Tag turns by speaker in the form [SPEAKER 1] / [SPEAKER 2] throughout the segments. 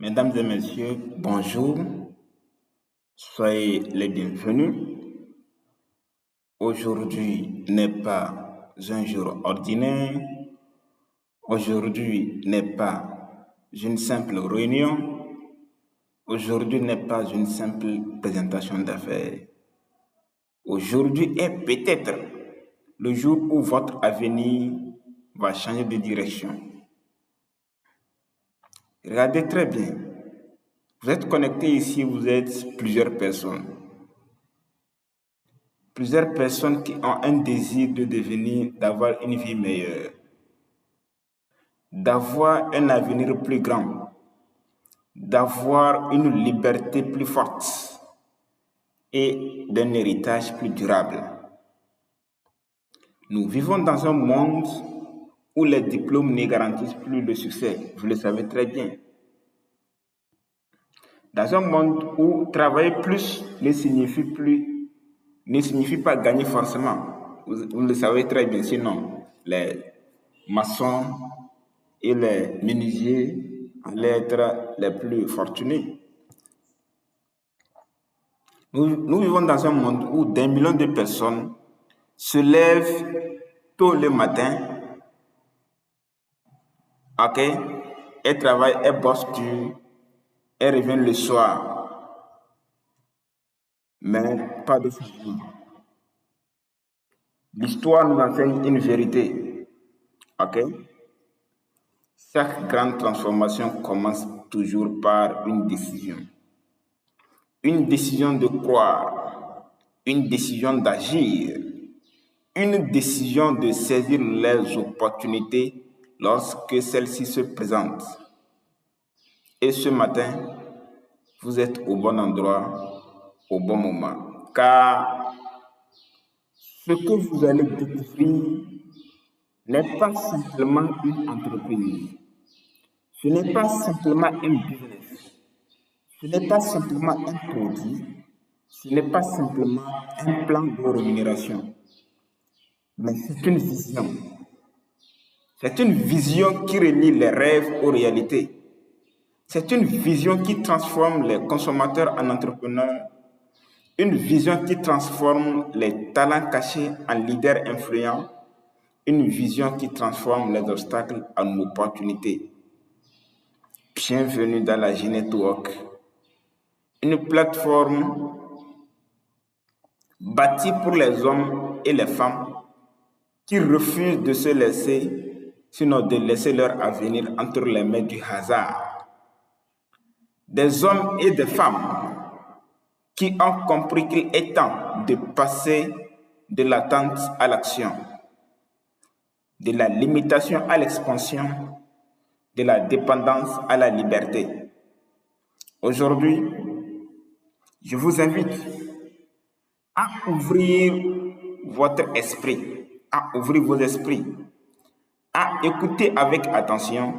[SPEAKER 1] Mesdames et messieurs, bonjour, soyez les bienvenus. Aujourd'hui n'est pas un jour ordinaire, aujourd'hui n'est pas une simple réunion, aujourd'hui n'est pas une simple présentation d'affaires. Aujourd'hui est peut-être le jour où votre avenir va changer de direction. Regardez très bien. Vous êtes connectés ici, vous êtes plusieurs personnes. Plusieurs personnes qui ont un désir de devenir, d'avoir une vie meilleure, d'avoir un avenir plus grand, d'avoir une liberté plus forte et d'un héritage plus durable. Nous vivons dans un monde où les diplômes ne garantissent plus le succès, vous le savez très bien. Dans un monde où travailler plus ne signifie pas gagner forcément. Vous le savez très bien, sinon les maçons et les menuisiers allaient être les plus fortunés. Nous vivons dans un monde où des millions de personnes se lèvent tôt le matin, et travaillent, et bossent dur, et reviennent le soir. Mais pas de famille. L'histoire nous enseigne une vérité. Chaque grande transformation commence toujours par une décision. Une décision de croire, une décision d'agir, une décision de saisir les opportunités lorsque celles-ci se présentent. Et ce matin, vous êtes au bon endroit, au bon moment. Car ce que vous allez découvrir n'est pas simplement une entreprise. Ce n'est pas simplement un business. Ce n'est pas simplement un produit. Ce n'est pas simplement un plan de rémunération. Mais c'est une vision. C'est une vision qui relie les rêves aux réalités. C'est une vision qui transforme les consommateurs en entrepreneurs. Une vision qui transforme les talents cachés en leaders influents. Une vision qui transforme les obstacles en opportunités. Bienvenue dans la G-Network, une plateforme bâtie pour les hommes et les femmes qui refusent de se laisser, sinon de laisser leur avenir entre les mains du hasard. Des hommes et des femmes qui ont compris qu'il est temps de passer de l'attente à l'action, de la limitation à l'expansion, de la dépendance à la liberté. Aujourd'hui, je vous invite à ouvrir votre esprit, à ouvrir vos esprits, à écouter avec attention,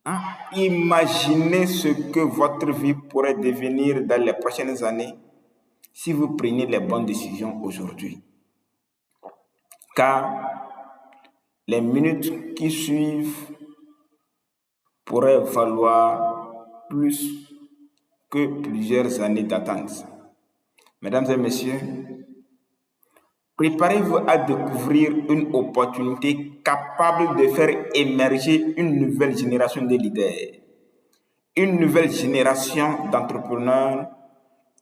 [SPEAKER 1] à imaginer ce que votre vie pourrait devenir dans les prochaines années si vous prenez les bonnes décisions aujourd'hui. Car les minutes qui suivent pourraient valoir plus que plusieurs années d'attente. Mesdames et messieurs, préparez-vous à découvrir une opportunité capable de faire émerger une nouvelle génération de leaders, une nouvelle génération d'entrepreneurs,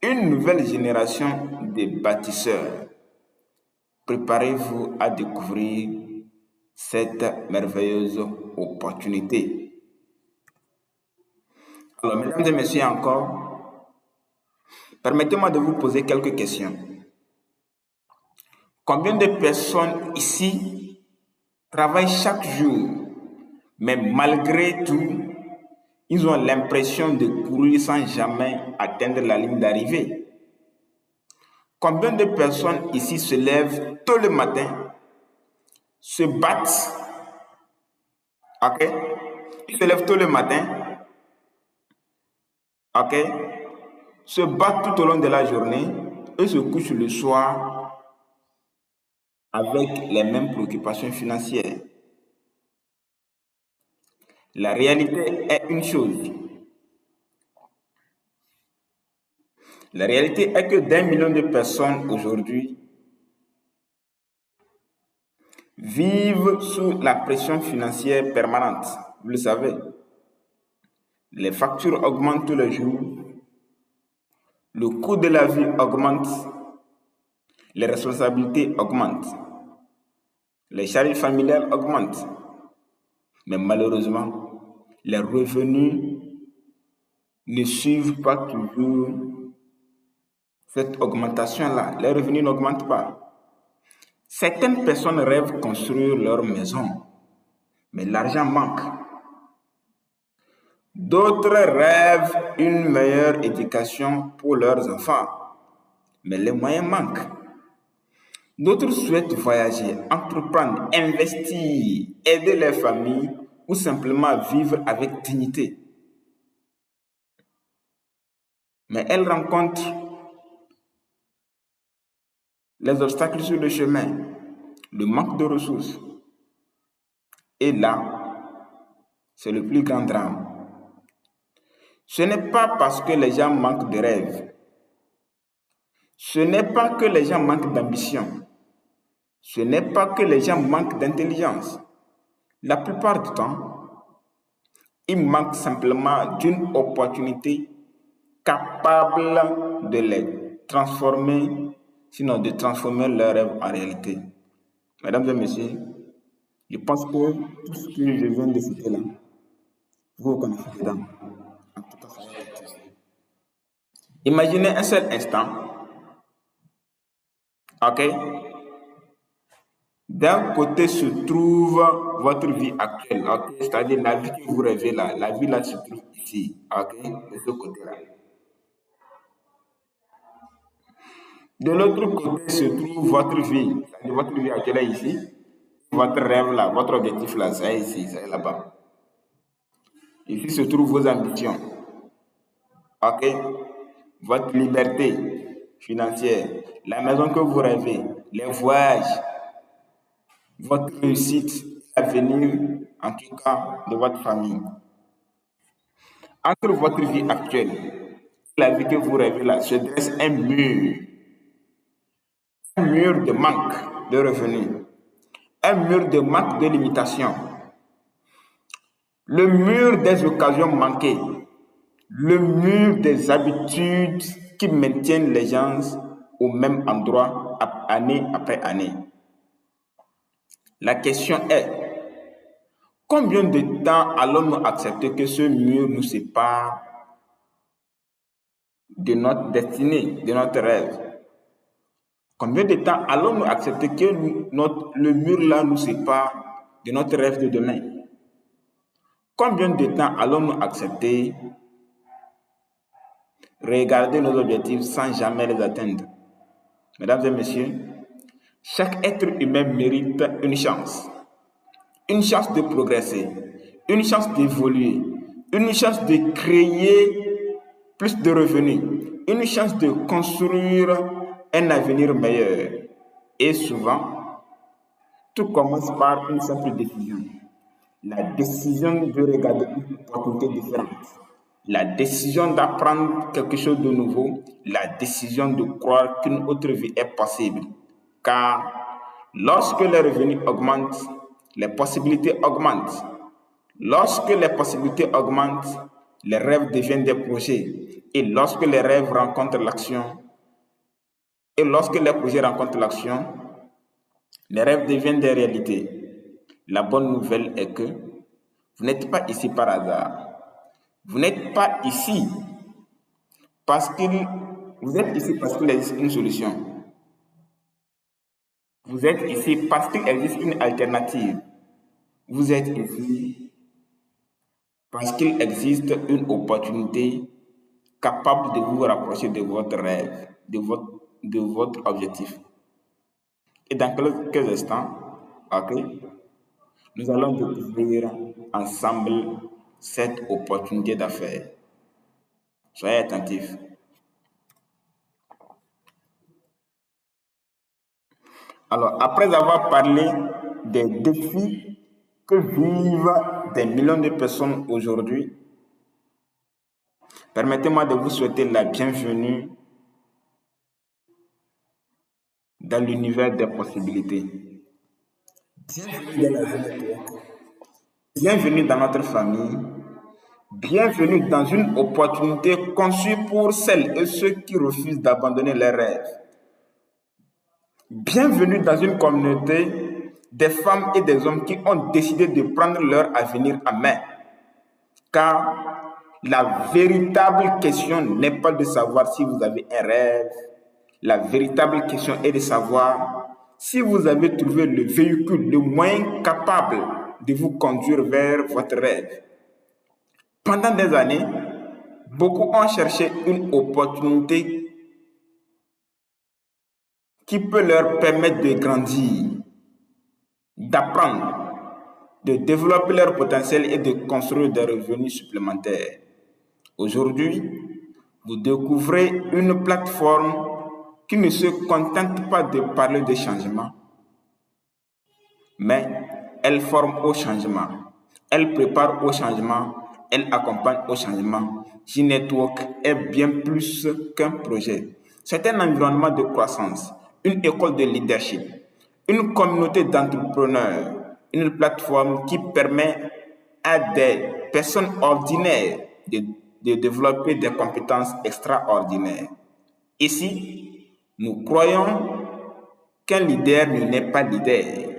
[SPEAKER 1] une nouvelle génération de bâtisseurs. Préparez-vous à découvrir cette merveilleuse opportunité. Alors, mesdames et messieurs, encore, permettez-moi de vous poser quelques questions. Combien de personnes ici travaillent chaque jour, mais malgré tout, ils ont l'impression de courir sans jamais atteindre la ligne d'arrivée? Combien de personnes ici se lèvent tôt le matin, se battent, ils se lèvent tôt le matin, se battent tout au long de la journée et se couchent le soir avec les mêmes préoccupations financières. La réalité est une chose. La réalité est que d'1 million de personnes aujourd'hui vivent sous la pression financière permanente. Vous le savez. Les factures augmentent tous les jours. Le coût de la vie augmente. Les responsabilités augmentent. Les charges familiales augmentent. Mais malheureusement, les revenus ne suivent pas toujours cette augmentation-là. Les revenus n'augmentent pas. Certaines personnes rêvent de construire leur maison, mais l'argent manque. D'autres rêvent une meilleure éducation pour leurs enfants, mais les moyens manquent. D'autres souhaitent voyager, entreprendre, investir, aider les familles ou simplement vivre avec dignité. Mais elles rencontrent les obstacles sur le chemin, le manque de ressources. Et là, c'est le plus grand drame. Ce n'est pas parce que les gens manquent de rêves. Ce n'est pas que les gens manquent d'ambition. Ce n'est pas que les gens manquent d'intelligence. La plupart du temps, ils manquent simplement d'une opportunité capable de les transformer, sinon de transformer leurs rêves en réalité. Mesdames et messieurs, je pense que tout ce que je viens de citer là, vous connaissez dedans. En tout cas, imaginez un seul instant, ok? D'un côté se trouve votre vie actuelle, ok? C'est-à-dire la vie que vous rêvez là, la vie là se trouve ici, ok? De ce côté-là. De l'autre côté se trouve votre vie, c'est-à-dire votre vie actuelle est ici, votre rêve là, votre objectif là, c'est ici, c'est là-bas. Ici se trouvent vos ambitions, ok? Votre liberté financière, la maison que vous rêvez, les voyages, votre réussite, l'avenir, en tout cas, de votre famille. Entre votre vie actuelle et la vie que vous rêvez là, se dresse un mur de manque de revenus, un mur de manque de limitation, le mur des occasions manquées, le mur des habitudes qui maintiennent les gens au même endroit année après année. La question est, combien de temps allons-nous accepter que ce mur nous sépare de notre destinée, de notre rêve? Combien de temps allons-nous accepter que le mur là nous sépare de notre rêve de demain? Combien de temps allons-nous accepter regarder nos objectifs sans jamais les atteindre? Mesdames et messieurs, chaque être humain mérite une chance de progresser, une chance d'évoluer, une chance de créer plus de revenus, une chance de construire un avenir meilleur. Et souvent, tout commence par une simple décision. La décision de regarder une opportunité différente. La décision d'apprendre quelque chose de nouveau. La décision de croire qu'une autre vie est possible. Car lorsque les revenus augmentent, les possibilités augmentent. Lorsque les possibilités augmentent, les rêves deviennent des projets. Et lorsque les rêves rencontrent l'action, et lorsque les projets rencontrent l'action, les rêves deviennent des réalités. La bonne nouvelle est que vous n'êtes pas ici par hasard. Vous n'êtes pas ici parce qu'il existe une solution. Vous êtes ici parce qu'il existe une alternative. Vous êtes ici parce qu'il existe une opportunité capable de vous rapprocher de votre rêve, de votre objectif. Et dans quelques instants, ok, nous allons découvrir ensemble cette opportunité d'affaires. Soyez attentifs. Alors, après avoir parlé des défis que vivent des millions de personnes aujourd'hui, permettez-moi de vous souhaiter la bienvenue dans l'univers des possibilités. Bienvenue dans la Génétwork. Bienvenue dans notre famille. Bienvenue dans une opportunité conçue pour celles et ceux qui refusent d'abandonner leurs rêves. Bienvenue dans une communauté des femmes et des hommes qui ont décidé de prendre leur avenir en main. Car la véritable question n'est pas de savoir si vous avez un rêve. La véritable question est de savoir si vous avez trouvé le véhicule, le moyen capable de vous conduire vers votre rêve. Pendant des années, beaucoup ont cherché une opportunité qui peut leur permettre de grandir, d'apprendre, de développer leur potentiel et de construire des revenus supplémentaires. Aujourd'hui, vous découvrez une plateforme qui ne se contente pas de parler de changement, mais elle forme au changement, elle prépare au changement, elle accompagne au changement. Génétwork est bien plus qu'un projet. C'est un environnement de croissance, une école de leadership, une communauté d'entrepreneurs, une plateforme qui permet à des personnes ordinaires de développer des compétences extraordinaires. Ici, nous croyons qu'un leader ne naît pas leader.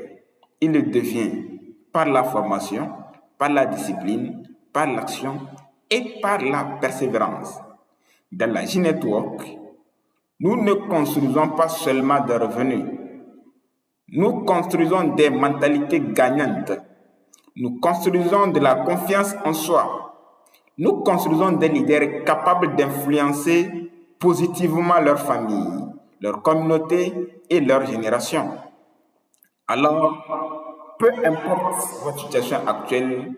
[SPEAKER 1] Il le devient par la formation, par la discipline, par l'action et par la persévérance. Dans la Génétwork, nous ne construisons pas seulement des revenus. Nous construisons des mentalités gagnantes. Nous construisons de la confiance en soi. Nous construisons des leaders capables d'influencer positivement leur famille, leur communauté et leur génération. Alors, peu importe votre situation actuelle,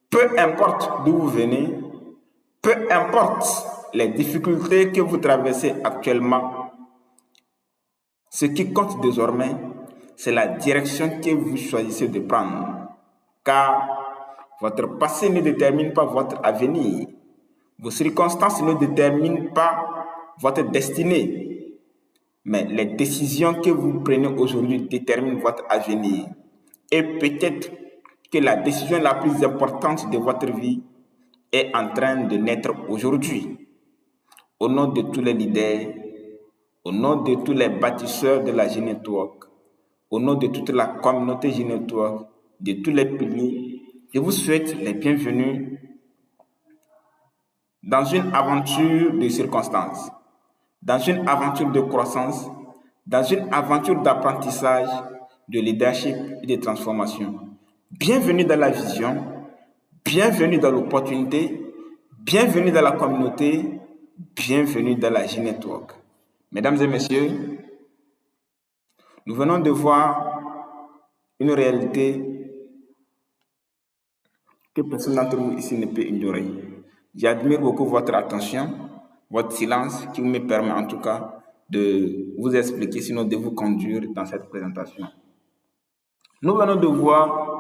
[SPEAKER 1] peu importe d'où vous venez, peu importe les difficultés que vous traversez actuellement, ce qui compte désormais, c'est la direction que vous choisissez de prendre. Car votre passé ne détermine pas votre avenir. Vos circonstances ne déterminent pas votre destinée. Mais les décisions que vous prenez aujourd'hui déterminent votre avenir. Et peut-être que la décision la plus importante de votre vie est en train de naître aujourd'hui. Au nom de tous les leaders, au nom de tous les bâtisseurs de la Génétwork, au nom de toute la communauté Génétwork, de tous les piliers, je vous souhaite les bienvenus dans une aventure de circonstances, dans une aventure de croissance, dans une aventure d'apprentissage, de leadership et de transformation. Bienvenue dans la vision, bienvenue dans l'opportunité, bienvenue dans la communauté, bienvenue dans la Génétwork. Mesdames et messieurs, nous venons de voir une réalité que personne d'entre vous ici ne peut ignorer. J'admire beaucoup votre attention, votre silence qui me permet en tout cas de vous expliquer, sinon de vous conduire dans cette présentation. Nous venons de voir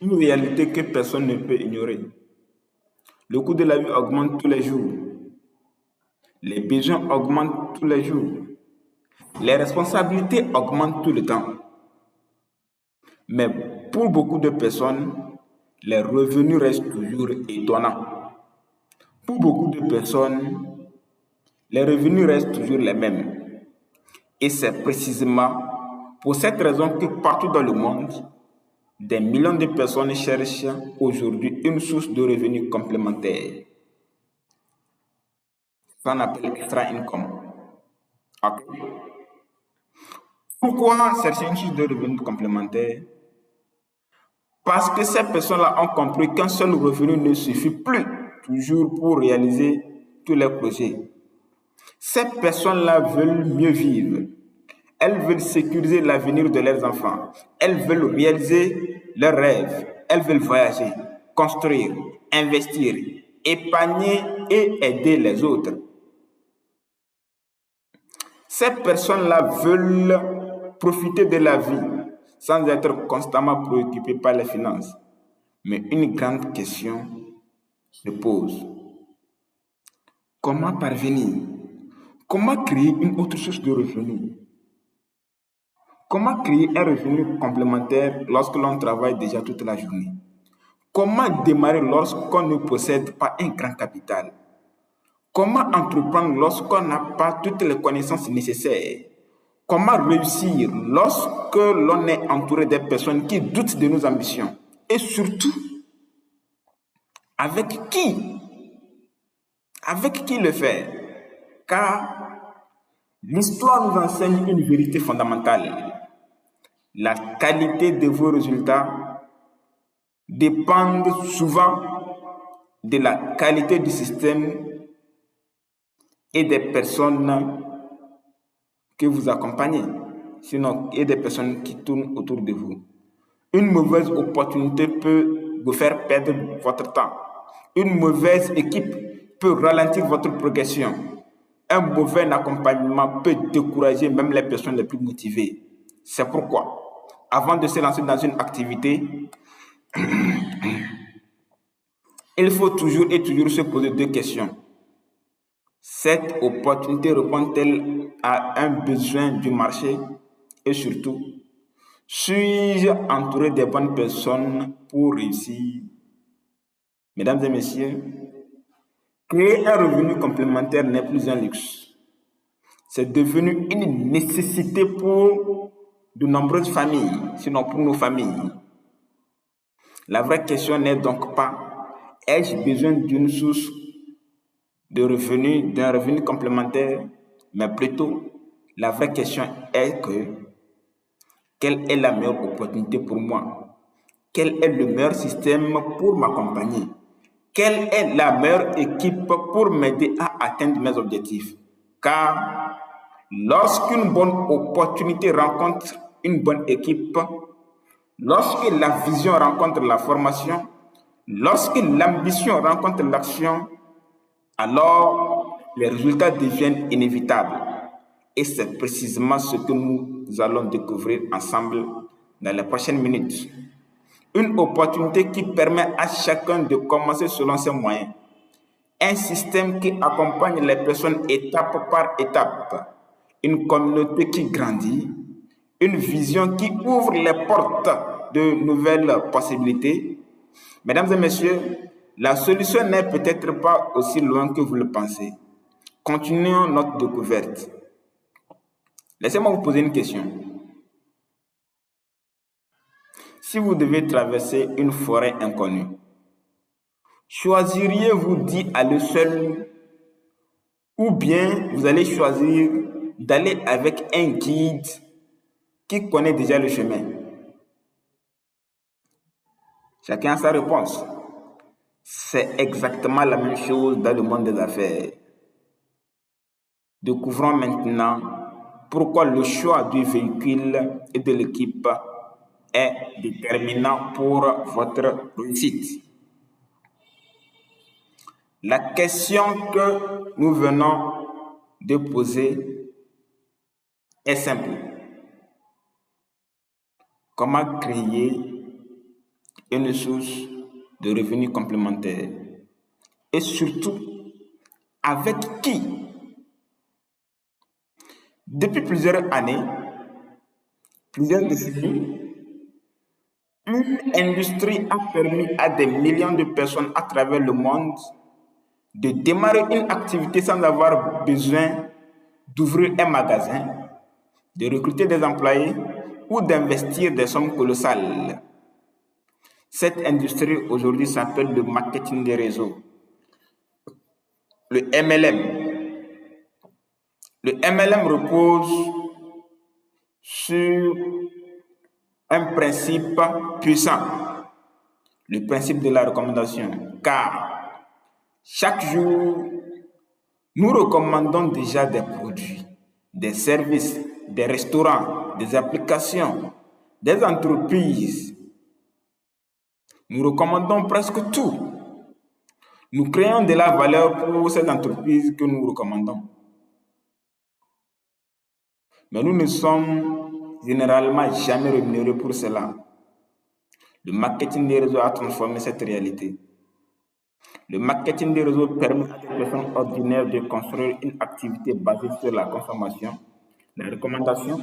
[SPEAKER 1] une réalité que personne ne peut ignorer. Le coût de la vie augmente tous les jours. Les besoins augmentent tous les jours. Les responsabilités augmentent tout le temps. Mais pour beaucoup de personnes, les revenus restent toujours étonnants. Pour beaucoup de personnes, les revenus restent toujours les mêmes. Et c'est précisément pour cette raison que partout dans le monde, des millions de personnes cherchent aujourd'hui une source de revenus complémentaire. Ça on appelle extra income. Okay. Pourquoi chercher une source de revenus complémentaire? Parce que ces personnes-là ont compris qu'un seul revenu ne suffit plus toujours pour réaliser tous les projets. Ces personnes-là veulent mieux vivre. Elles veulent sécuriser l'avenir de leurs enfants. Elles veulent réaliser leurs rêves. Elles veulent voyager, construire, investir, épargner et aider les autres. Ces personnes-là veulent profiter de la vie sans être constamment préoccupé par les finances. Mais une grande question se pose. Comment parvenir? Comment créer une autre source de revenus? Comment créer un revenu complémentaire lorsque l'on travaille déjà toute la journée? Comment démarrer lorsqu'on ne possède pas un grand capital? Comment entreprendre lorsqu'on n'a pas toutes les connaissances nécessaires? Comment réussir lorsque l'on est entouré des personnes qui doutent de nos ambitions? Et surtout, avec qui? Avec qui le faire? Car l'histoire nous enseigne une vérité fondamentale. La qualité de vos résultats dépend souvent de la qualité du système et des personnes que vous accompagnez, sinon et des personnes qui tournent autour de vous. Une mauvaise opportunité peut vous faire perdre votre temps. Une mauvaise équipe peut ralentir votre progression. Un mauvais accompagnement peut décourager même les personnes les plus motivées. C'est pourquoi, avant de se lancer dans une activité, il faut toujours se poser deux questions. Cette opportunité répond-elle à un besoin du marché? Et surtout, suis-je entouré des bonnes personnes pour réussir? Mesdames et messieurs, créer un revenu complémentaire n'est plus un luxe. C'est devenu une nécessité pour de nombreuses familles, sinon pour nos familles. La vraie question n'est donc pas ai-je besoin d'une source de revenus, d'un revenu complémentaire, mais plutôt la vraie question est quelle est la meilleure opportunité pour moi? Quel est le meilleur système pour m'accompagner? Quelle est la meilleure équipe pour m'aider à atteindre mes objectifs? Car lorsqu'une bonne opportunité rencontre une bonne équipe, lorsque la vision rencontre la formation, lorsque l'ambition rencontre l'action, alors les résultats deviennent inévitables. Et c'est précisément ce que nous allons découvrir ensemble dans les prochaines minutes. Une opportunité qui permet à chacun de commencer selon ses moyens. Un système qui accompagne les personnes étape par étape. Une communauté qui grandit. Une vision qui ouvre les portes de nouvelles possibilités. Mesdames et messieurs, la solution n'est peut-être pas aussi loin que vous le pensez. Continuons notre découverte. Laissez-moi vous poser une question. Si vous devez traverser une forêt inconnue, choisiriez-vous d'y aller seul ou bien vous allez choisir d'aller avec un guide qui connaît déjà le chemin? Chacun a sa réponse. C'est exactement la même chose dans le monde des affaires. Découvrons maintenant pourquoi le choix du véhicule et de l'équipe est déterminant pour votre réussite. La question que nous venons de poser est simple. Comment créer une source de revenus complémentaires? Et surtout, avec qui? Depuis plusieurs années, plusieurs décennies, une industrie a permis à des millions de personnes à travers le monde de démarrer une activité sans avoir besoin d'ouvrir un magasin, de recruter des employés ou d'investir des sommes colossales. Cette industrie aujourd'hui s'appelle le marketing des réseaux, le MLM. Le MLM repose sur un principe puissant, le principe de la recommandation, car chaque jour, nous recommandons déjà des produits, des services, des restaurants, des applications, des entreprises. Nous recommandons presque tout. Nous créons de la valeur pour ces entreprises que nous recommandons. Mais nous ne sommes généralement jamais rémunérés pour cela. Le marketing des réseaux a transformé cette réalité. Le marketing des réseaux permet à des personnes ordinaires de construire une activité basée sur la consommation, la recommandation,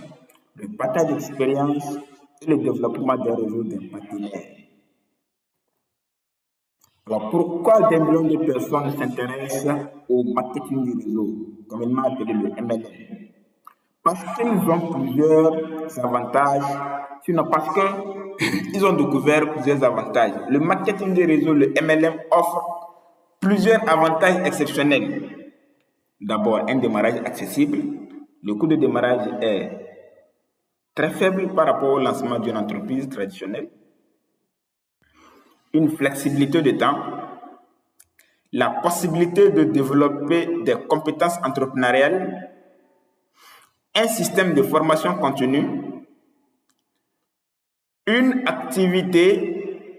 [SPEAKER 1] le partage d'expériences et le développement des réseaux des partenaires. Alors, pourquoi des millions de personnes s'intéressent au marketing du réseau, communément appelé le MLM? Parce qu'ils ont plusieurs avantages, sinon parce qu'ils ont découvert plusieurs avantages. Le marketing des réseaux, le MLM, offre plusieurs avantages exceptionnels. D'abord, un démarrage accessible. Le coût de démarrage est très faible par rapport au lancement d'une entreprise traditionnelle. Une flexibilité de temps, la possibilité de développer des compétences entrepreneuriales, un système de formation continue, une activité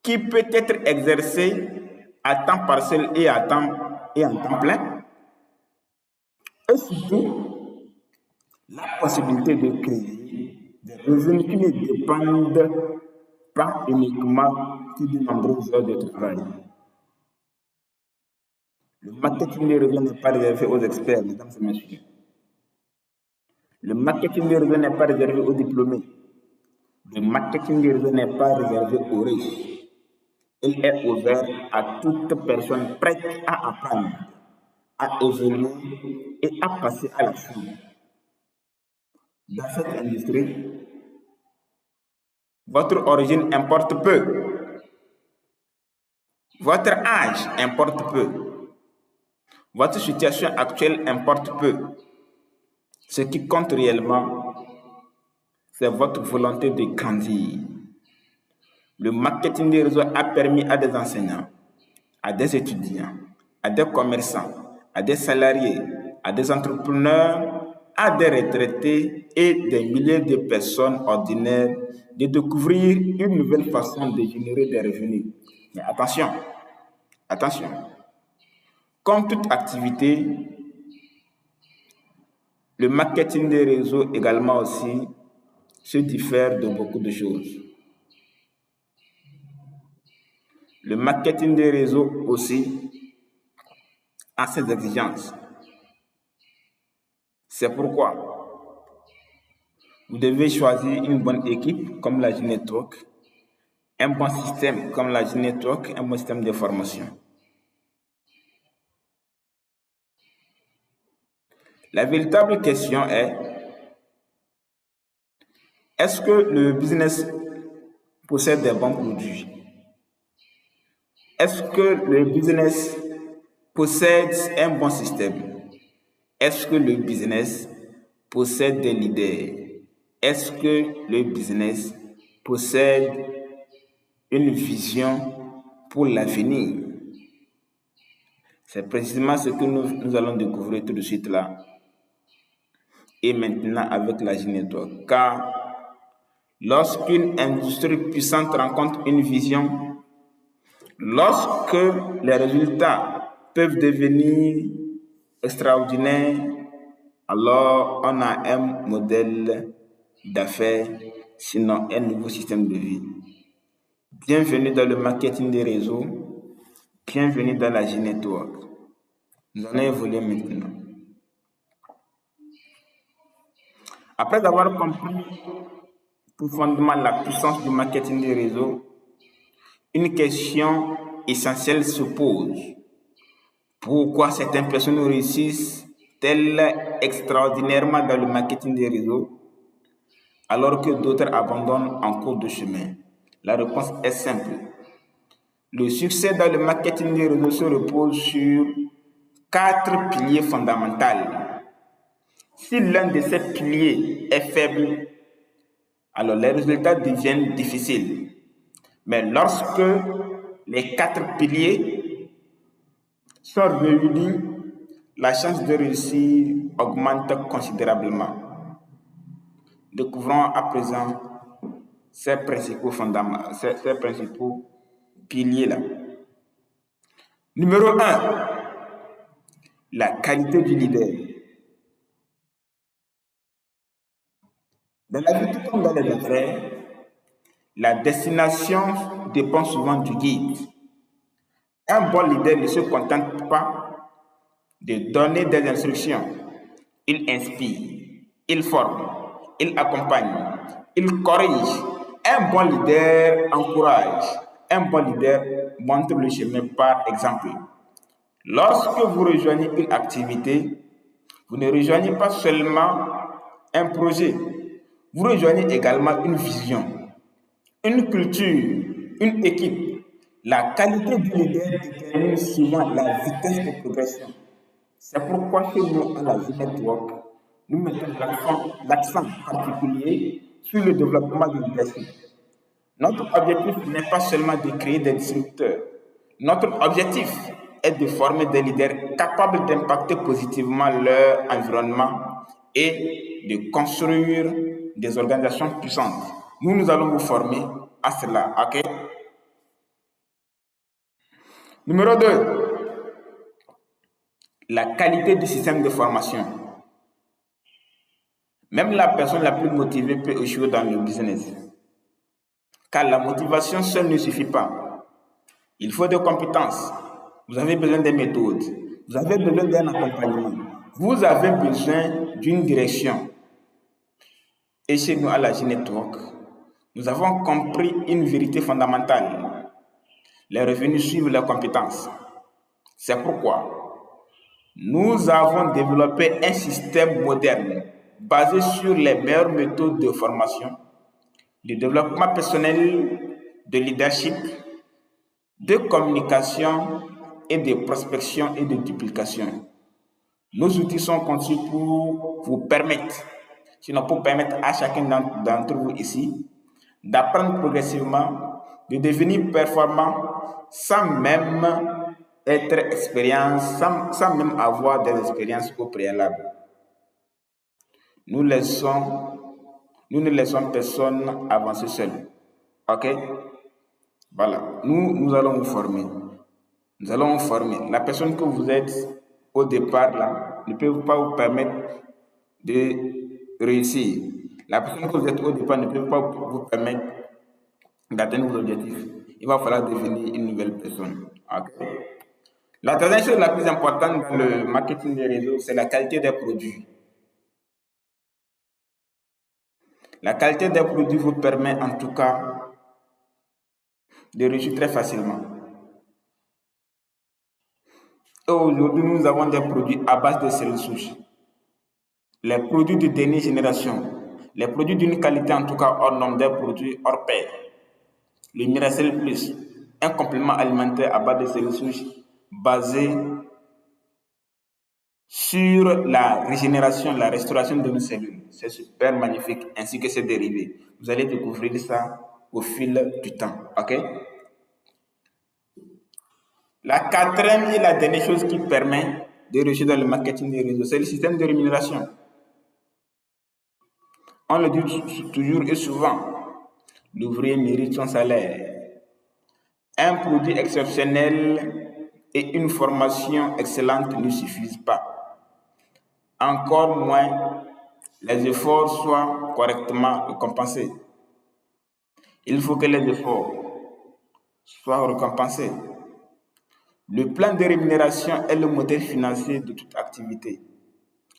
[SPEAKER 1] qui peut être exercée à temps partiel et en temps plein, et surtout la possibilité de créer des revenus qui ne dépendent pas uniquement de nombreuses heures de travail. Le marketing des réseaux n'est pas réservé aux experts, mesdames et messieurs. Le marketing des réseaux n'est pas réservé aux diplômés. Le marketing des réseaux n'est pas réservé aux riches. Il est ouvert à toute personne prête à apprendre, à évoluer et à passer à l'action. Dans cette industrie, votre origine importe peu. Votre âge importe peu. Votre situation actuelle importe peu. Ce qui compte réellement, c'est votre volonté de grandir. Le marketing des réseaux a permis à des enseignants, à des étudiants, à des commerçants, à des salariés, à des entrepreneurs, à des retraités et des milliers de personnes ordinaires de découvrir une nouvelle façon de générer des revenus. Mais attention, comme toute activité, le marketing des réseaux également aussi se diffère de beaucoup de choses. Le marketing des réseaux aussi a ses exigences. C'est pourquoi vous devez choisir une bonne équipe comme la G-Network, un bon système comme la G-Network, un bon système de formation. La véritable question est-ce que le business possède des bons produits? Est-ce que le business possède un bon système? Est-ce que le business possède des leaders? Est-ce que le business possède une vision pour l'avenir? C'est précisément ce que nous allons découvrir tout de suite là. Et maintenant avec la G-Network. Car lorsqu'une industrie puissante rencontre une vision, lorsque les résultats peuvent devenir extraordinaires, alors on a un modèle d'affaires, sinon un nouveau système de vie. Bienvenue dans le marketing des réseaux, bienvenue dans la G-Network. Nous allons évoluer maintenant. Après avoir compris profondément la puissance du marketing des réseaux, une question essentielle se pose. Pourquoi certaines personnes réussissent-elles extraordinairement dans le marketing des réseaux alors que d'autres abandonnent en cours de chemin? La réponse est simple. Le succès dans le marketing des réseaux se repose sur 4 piliers fondamentaux. Si l'un de ces piliers est faible, alors les résultats deviennent difficiles. Mais lorsque les 4 piliers sont réunis, la chance de réussir augmente considérablement. Découvrons à présent ces principaux piliers-là. Numéro 1, la qualité du leader. Dans la vie, tout comme dans les affaires, la destination dépend souvent du guide. Un bon leader ne se contente pas de donner des instructions. Il inspire, il forme, il accompagne, il corrige. Un bon leader encourage. Un bon leader montre le chemin par exemple. Lorsque vous rejoignez une activité, vous ne rejoignez pas seulement un projet, vous rejoignez également une vision, une culture, une équipe. La qualité du leader détermine souvent la vitesse de progression. C'est pourquoi chez nous, à la Vie Network, nous mettons l'accent particulier sur le développement du leadership. Notre objectif n'est pas seulement de créer des distributeurs. Notre objectif est de former des leaders capables d'impacter positivement leur environnement et de construire des organisations puissantes. Nous allons vous former à cela, ok? Numéro 2, la qualité du système de formation. Même la personne la plus motivée peut échouer dans le business. Car la motivation seule ne suffit pas. Il faut des compétences. Vous avez besoin des méthodes. Vous avez besoin d'un accompagnement. Vous avez besoin d'une direction. Et chez nous, à la Vie Network, nous avons compris une vérité fondamentale. Les revenus suivent les compétences. C'est pourquoi nous avons développé un système moderne basé sur les meilleures méthodes de formation, de développement personnel, de leadership, de communication et de prospection et de duplication. Nos outils sont conçus pour vous permettre, sinon pour permettre à chacun d'entre vous ici d'apprendre progressivement, de devenir performant sans même sans même avoir des expériences au préalable. Nous ne laissons personne avancer seul. Ok? Voilà. Nous allons vous former. Nous allons vous former. La personne que vous êtes au départ là ne peut pas vous permettre de réussir. La personne que vous êtes au départ ne peut pas vous permettre d'atteindre vos objectifs. Il va falloir devenir une nouvelle personne. Okay. La troisième chose la plus importante dans le marketing des réseaux, c'est la qualité des produits. La qualité des produits vous permet en tout cas de réussir très facilement. Et aujourd'hui, nous avons des produits à base de cellules souches. Les produits de dernière génération, les produits d'une qualité en tout cas hors norme, des produits hors pair. Le Miracell Plus, un complément alimentaire à base de cellules souches basé sur la régénération, la restauration de nos cellules. C'est super magnifique, ainsi que ses dérivés. Vous allez découvrir ça au fil du temps, ok? La quatrième et la dernière chose qui permet de réussir dans le marketing des réseaux, c'est le système de rémunération. On le dit toujours et souvent, l'ouvrier mérite son salaire. Un produit exceptionnel et une formation excellente ne suffisent pas. Encore moins, les efforts soient correctement récompensés. Il faut que les efforts soient récompensés. Le plan de rémunération est le modèle financier de toute activité.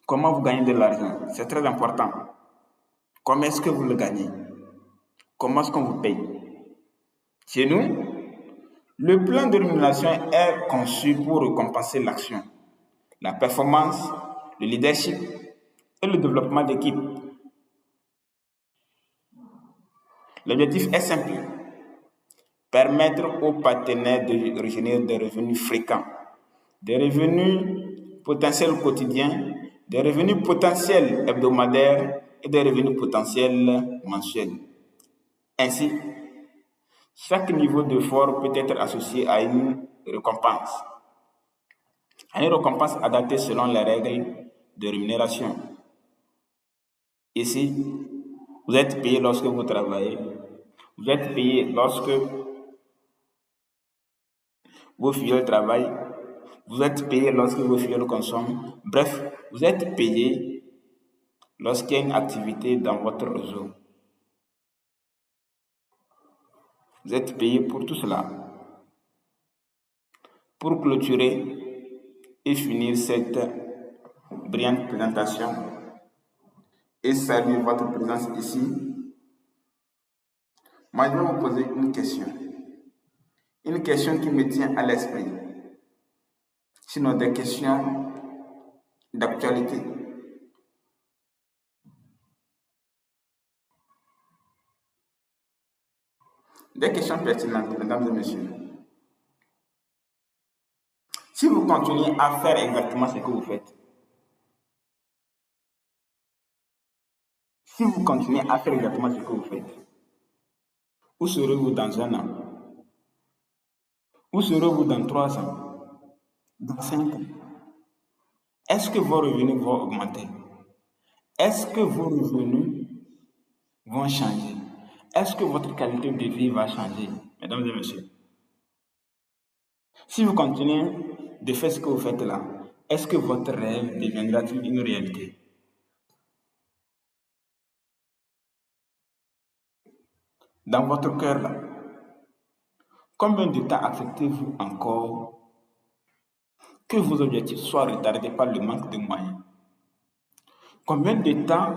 [SPEAKER 1] Comment vous gagnez de l'argent? C'est très important. Comment est-ce que vous le gagnez? Comment est-ce qu'on vous paye? Chez nous, le plan de rémunération est conçu pour récompenser l'action, la performance, le leadership et le développement d'équipe. L'objectif est simple: permettre aux partenaires de générer des revenus fréquents, des revenus potentiels quotidiens, des revenus potentiels hebdomadaires et des revenus potentiels mensuels. Ainsi, chaque niveau d'effort peut être associé à une récompense adaptée selon les règles de rémunération. Ici, vous êtes payé lorsque vous travaillez, vous êtes payé lorsque vos filles travaillent, vous êtes payé lorsque vos filles consomment. Bref, vous êtes payé lorsqu'il y a une activité dans votre réseau. Vous êtes payé pour tout cela. Pour clôturer et finir cette brillante présentation et saluer votre présence ici, moi je vais vous poser une question qui me tient à l'esprit, sinon des questions d'actualité. Des questions pertinentes, mesdames et messieurs. Si vous continuez à faire exactement ce que vous faites, où serez-vous dans 1 an? Où serez-vous dans 3 ans? Dans 5 ans? Est-ce que vos revenus vont augmenter? Est-ce que vos revenus vont changer? Est-ce que votre qualité de vie va changer, mesdames et messieurs? Si vous continuez de faire ce que vous faites là, est-ce que votre rêve deviendra-t-il une réalité? Dans votre cœur là, combien de temps acceptez-vous encore que vos objectifs soient retardés par le manque de moyens? Combien de temps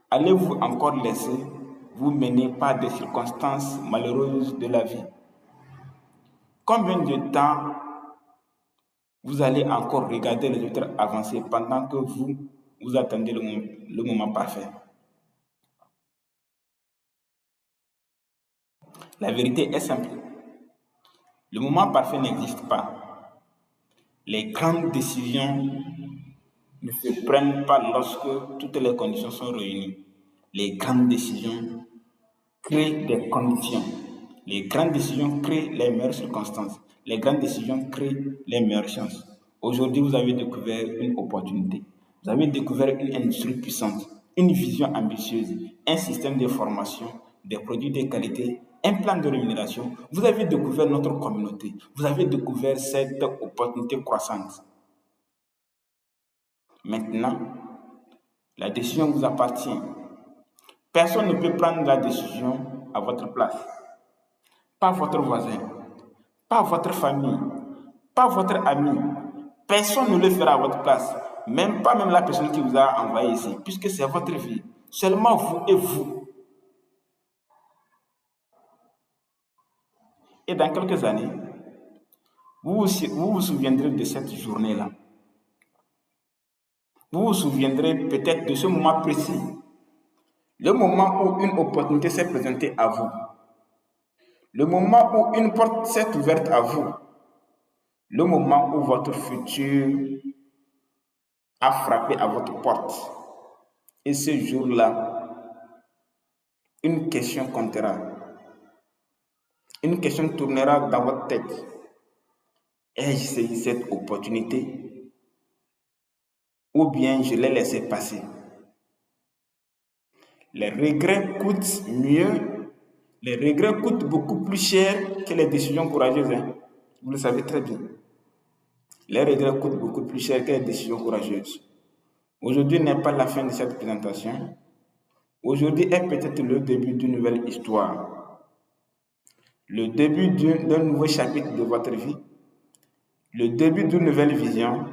[SPEAKER 1] allez-vous encore laisser vous mener par des circonstances malheureuses de la vie? Combien de temps vous allez encore regarder les autres avancer pendant que vous attendez le moment parfait? La vérité est simple. Le moment parfait n'existe pas. Les grandes décisions ne se prennent pas lorsque toutes les conditions sont réunies. Les grandes décisions créent des conditions. Les grandes décisions créent les meilleures circonstances. Les grandes décisions créent les meilleures chances. Aujourd'hui, vous avez découvert une opportunité. Vous avez découvert une industrie puissante, une vision ambitieuse, un système de formation, des produits de qualité, un plan de rémunération. Vous avez découvert notre communauté. Vous avez découvert cette opportunité croissante. Maintenant, la décision vous appartient. Personne ne peut prendre la décision à votre place. Pas votre voisin, pas votre famille, pas votre ami. Personne ne le fera à votre place. Même la personne qui vous a envoyé ici, puisque c'est votre vie. Seulement vous et vous. Et dans quelques années, vous vous souviendrez de cette journée-là. Vous vous souviendrez peut-être de ce moment précis. Le moment où une opportunité s'est présentée à vous. Le moment où une porte s'est ouverte à vous. Le moment où votre futur a frappé à votre porte. Et ce jour-là, une question comptera. Une question tournera dans votre tête. Ai-je saisi cette opportunité? Ou bien je l'ai laissé passer? Les regrets coûtent beaucoup plus cher que les décisions courageuses. Vous le savez très bien. Les regrets coûtent beaucoup plus cher que les décisions courageuses. Aujourd'hui n'est pas la fin de cette présentation. Aujourd'hui est peut-être le début d'une nouvelle histoire. Le début d'un nouveau chapitre de votre vie. Le début d'une nouvelle vision.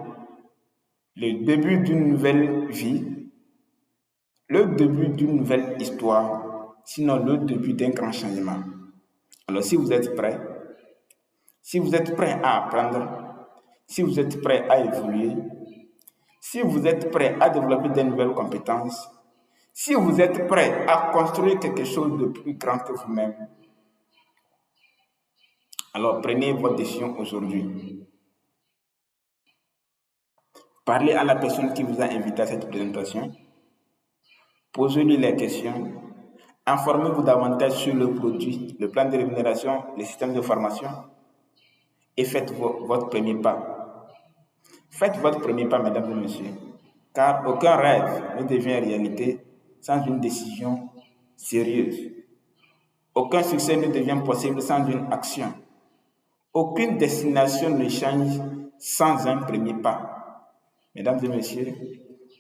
[SPEAKER 1] Le début d'une nouvelle vie. Le début d'une nouvelle histoire. Sinon le début d'un grand changement. Alors si vous êtes prêts, si vous êtes prêts à apprendre, si vous êtes prêts à évoluer, si vous êtes prêts à développer de nouvelles compétences, si vous êtes prêts à construire quelque chose de plus grand que vous-même, alors prenez votre décision aujourd'hui. Parlez à la personne qui vous a invité à cette présentation. Posez-lui les questions. Informez-vous davantage sur le produit, le plan de rémunération, le système de formation et faites votre premier pas. Faites votre premier pas, mesdames et messieurs, car aucun rêve ne devient réalité sans une décision sérieuse. Aucun succès ne devient possible sans une action. Aucune destination ne change sans un premier pas. Mesdames et messieurs,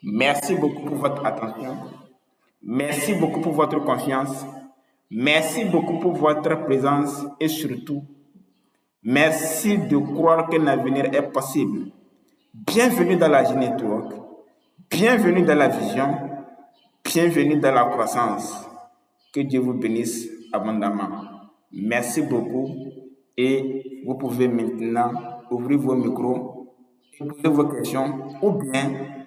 [SPEAKER 1] merci beaucoup pour votre attention. Merci beaucoup pour votre confiance. Merci beaucoup pour votre présence et surtout, merci de croire qu'un avenir est possible. Bienvenue dans la G-Network. Bienvenue dans la vision. Bienvenue dans la croissance. Que Dieu vous bénisse abondamment. Merci beaucoup et vous pouvez maintenant ouvrir vos micros et poser vos questions ou bien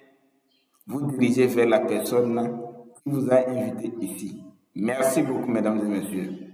[SPEAKER 1] vous diriger vers la personne qui vous a invité ici. Merci beaucoup, mesdames et messieurs.